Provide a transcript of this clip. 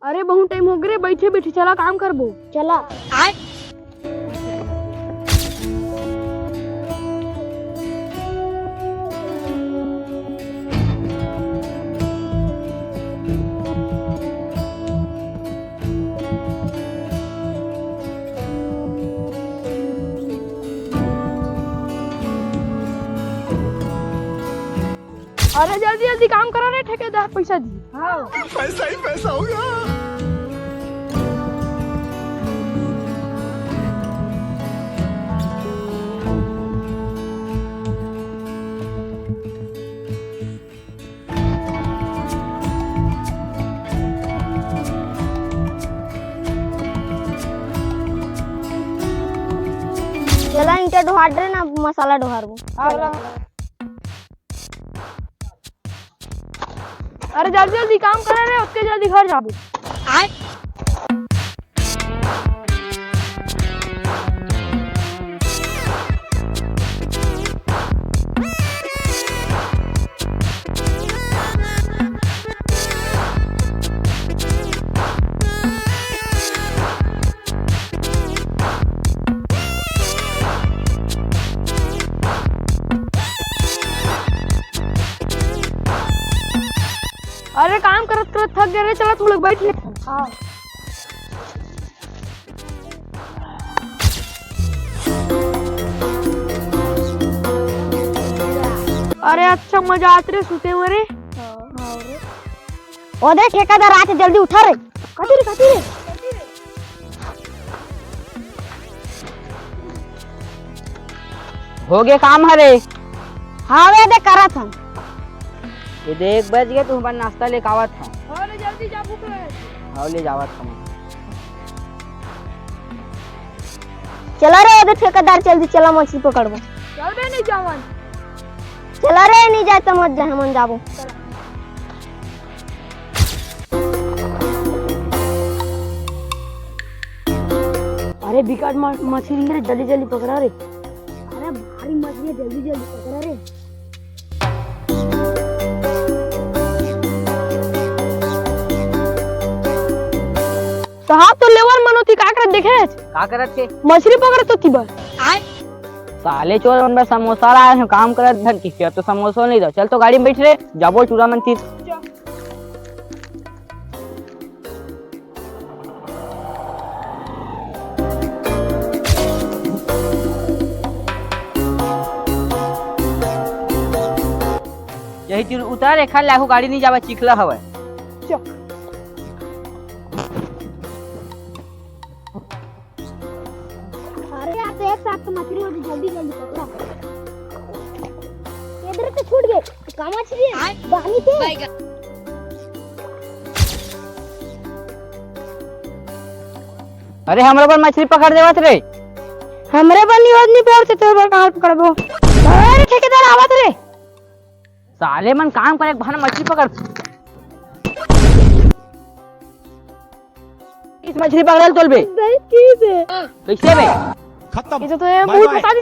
अरे बहुत टाइम हो गए बैठे बैठे, चला काम करबो। चला। अरे जल्दी जल्दी काम करो रे ठेकेदार, पैसा दी। हाँ पैसा ही पैसा होगा। चला ईंटा ढोहार रे ना, मसाला ढोहारबो। अरे जल्दी जल्दी काम करे रे, उसके जल्दी घर जाबो। अरे काम करत करत थक गए रे, चला तुम लोग बैठ ले। हाँ अरे अच्छा मजा आत रे सुते में रे। ओ दे ठेकेदार आके जल्दी उठा रे। कती रे हो गया काम हरे। हाँ वे दे करत हम। ये देख बज गया, तू हमारा नाश्ता लेके आवत है। अरे जल्दी जा, भूख लगे। हाँ ले जावत हम। चला रे ओदे ठेकेदार, जल्दी चला मछली पकड़बो। चल बे नहीं जावन। चला रे, नहीं जाए तो मत जा, हम जाबो। अरे बिकट मछली रे, जल्दी जल्दी पकड़ा रे। अरे भारी मछली है, जल्दी जल्दी पकड़ा रे। तो हाँ तो लेवर मनोती का करत देखे, का करत के? मछली पकड़त तो थी बस। साले चोर अंदर समोसा लाए हैं, काम करत धन की तो समोसा नहीं दो। चल तो गाड़ी में बैठ रे, जाबो चूड़ा मंदिर। यही चीज उतार खा लाहू, गाड़ी नहीं जावा, चिखला हवे। अरे यार, तो एक साथ तो मछली होगी, जल्दी जल्दी पकड़ा। इधर से छूट गए, कहाँ मछली है? बानी थे। अरे हमरा पर मछली पकड़ देवत रे। हमरे बनी नहीं पड़ते तो बार कहां पकड़बो। अरे ठेकेदार आवत रे। साले मन काम करे भान मछली पकड़। इस मछली पकड़ल तोल बे। कैसे कैसे बे? खत्म। ये तो बहुत बता दी।